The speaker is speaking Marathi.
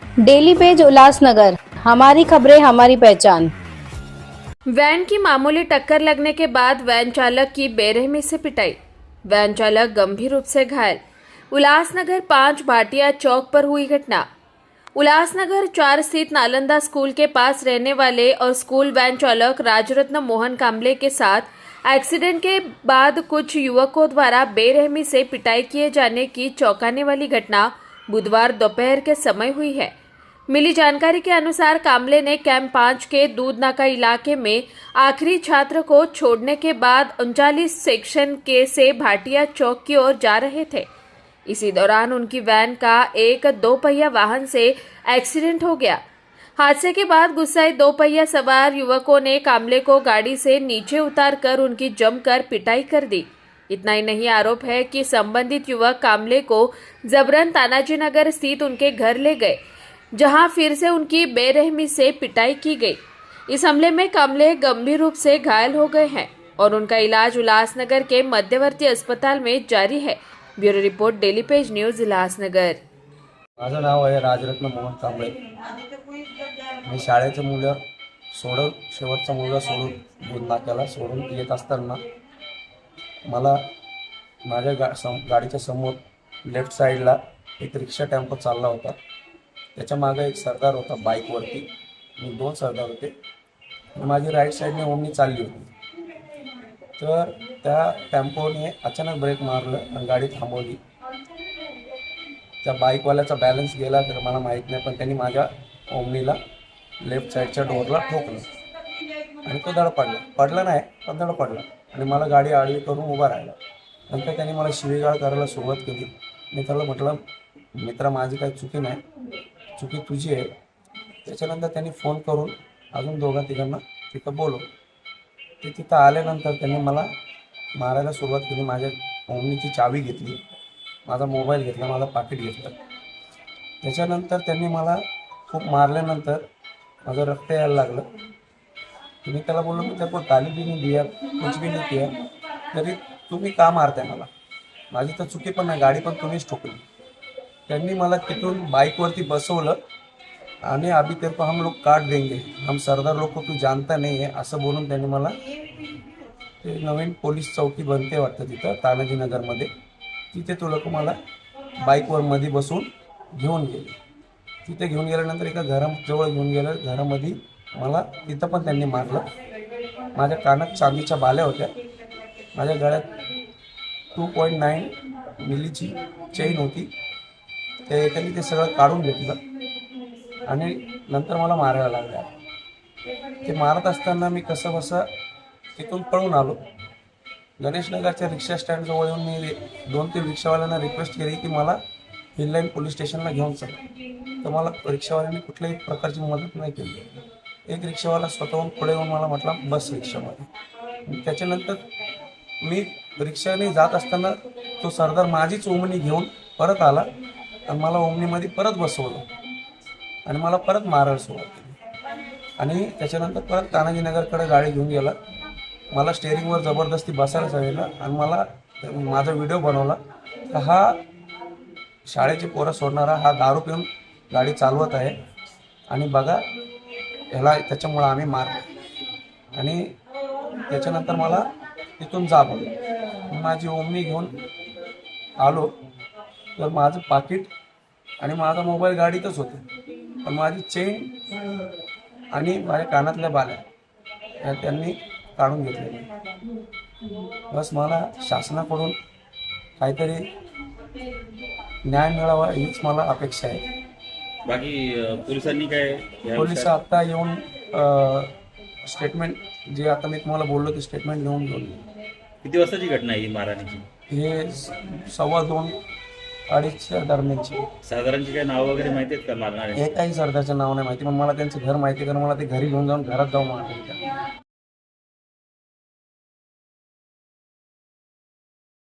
डेली पेज उल्लासनगर, हमारी खबरें हमारी पहचान। वैन की मामूली टक्कर लगने के बाद वैन चालक की बेरहमी से पिटाई। वैन चालक गंभीर रूप से घायल। उल्लासनगर 5 भाटिया चौक पर हुई घटना। उल्लासनगर 4 स्थित नालंदा स्कूल के पास रहने वाले और स्कूल वैन चालक राजरत्न मोहन कांबले के साथ एक्सीडेंट के बाद कुछ युवकों द्वारा बेरहमी से पिटाई किए जाने की चौंकाने वाली घटना बुधवार दोपहर के समय हुई है। मिली जानकारी के अनुसार कांबले ने कैंप 5 के दूध नाका इलाके में आखिरी छात्र को छोड़ने के बाद 39 सेक्शन के से भाटिया चौक की ओर जा रहे थे। इसी दौरान उनकी वैन का एक 2 पहिया वाहन से एक्सीडेंट हो गया। हादसे के बाद गुस्साए 2 पहिया सवार युवकों ने कांबले को गाड़ी से नीचे उतारकर उनकी जमकर पिटाई कर दी। इतना ही नहीं, आरोप है कि संबंधित युवक कांबले को जबरन तानाजी नगर स्थित उनके घर ले गए, जहां फिर से उनकी बेरहमी से पिटाई की गई। इस हमले में कांबले गंभीर रूप से घायल हो गए हैं और उनका इलाज उल्लासनगर के मध्यवर्ती अस्पताल में जारी है। Bureau report, daily page news, Ulhasnagar. माझं नाव आहे राजरत्न मोहन कांबळे। मी शाळेचे मुलं सोडून शेवटचा मुलगा सोडून दूध नाक्याला सोडून येत असताना मला माझ्या गाडीच्या समोर लेफ्ट साईडला एक रिक्षा टेम्पो चालला होता। त्याच्या मागे एक सरदार होता बाईकवरती, मी 2 सरदार होते। माझी राईट साईडने ओमनी चालली होती, तर त्या टेम्पोने अचानक ब्रेक मारलं आणि गाडी थांबवली। त्या बाईकवाल्याचा बॅलन्स गेला तर मला माहीत नाही, पण त्यांनी माझ्या ओमनीला लेफ्ट साईडच्या डोअरला ठोकलं आणि तो पडला नाही, पण पडला आणि मला गाडी आडवी करून उभा राहिला। नंतर त्यांनी मला शिवीगाळ करायला सुरुवात केली। मी त्याला म्हटलं, मित्रा माझी काही चुकी नाही, चुकी तुझी आहे। त्याच्यानंतर त्यांनी फोन करून अजून 2-3 तिथं बोलवलं। ते तिथं आल्यानंतर त्यांनी मला मारायला सुरुवात केली। माझ्या ओमनीची चावी घेतली, माझा मोबाईल घेतला, माझं पाकिट घेतलं। त्याच्यानंतर त्यांनी मला खूप मारल्यानंतर माझं रक्त यायला लागलं। मी त्याला बोललो, मी त्याला गाली भी नहीं दिया, कुछ भी नहीं किया, तरी तुम्ही का मारताय मला? माझी तर चुकी पण नाही, गाडी पण तुम्हीच ठोकली। त्यांनी मला तिथून बाईकवरती बसवलं आणि अभी तेरे को हम लोग काट देंगे, हम सरदार लोग को तू जानता नहीं है, असं बोलून त्यांनी मला ते नवीन पोलीस चौकी बनते वाटतं तिथं तानाजी नगरमध्ये, तिथे तो लोक मला बाईकवर मध्ये बसून घेऊन गेले। तिथे घेऊन गेल्यानंतर एका घराजवळ घेऊन गेलं, घरामध्ये मला तिथं पण त्यांनी मारलं। माझ्या कानात चांदीच्या बाल्या होत्या, माझ्या गळ्यात 2.9 मिलीची चेन होती, त्यांनी ते सगळं काढून घेतलं आणि नंतर मला मारायला लागल्या। ते मारत असताना मी कसं बसं तिथून पळून आलो। गणेशनगरच्या रिक्षा स्टँडजवळ येऊन मी 2-3 रिक्षावाल्यांना रिक्वेस्ट केली की मला हिललाईन पोलीस स्टेशनला घेऊन चल, तर मला रिक्षावाल्यांनी कुठल्याही प्रकारची मदत नाही केली। एक रिक्षावाला स्वतःहून पुढे येऊन मला म्हटला बस रिक्षामध्ये। त्याच्यानंतर मी रिक्षाने जात असताना तो सरदार माझीच ओमनी घेऊन परत आला आणि मला ओमनीमध्ये परत बसवलं आणि मला परत मारायला सुरुवात केली आणि त्याच्यानंतर परत तानाजीनगरकडे गाडी घेऊन गेला। मला स्टेअरिंगवर जबरदस्ती बसायला सांगितलं आणि मला माझा व्हिडिओ बनवला, तर हा शाळेची पोरं सोडणारा हा दारू पिऊन गाडी चालवत आहे आणि बघा ह्याला, त्याच्यामुळं आम्ही मारलो। आणि त्याच्यानंतर मला तिथून जा बोललो। माझी ओमनी घेऊन आलो तर माझं पाकिट आणि माझा मोबाईल गाडीतच होते, पण माझी चेन आणि माझ्या कानातल्या बाल्या त्यांनी काढून घेतले। बस मला शासनाकडून काहीतरी न्याय मिळावा हीच मला अपेक्षा आहे। बाकी पोलिसांनी काय पोलिस आता येऊन स्टेटमेंट, जे आता मी तुम्हाला बोललो ते स्टेटमेंट घेऊन गेले। किती वाजताची घटना आहे ही मारहाणीची? हे 2:15-2:30 दरम्यानची। साधारणची काय नाव वगैरे माहिती आहेत का मारणारे? हे काही सरदारचं नाव नाही माहिती, पण मला त्यांचं घर माहिती, कारण मला ते घरी घेऊन जाऊन घरात जाऊन मारलं।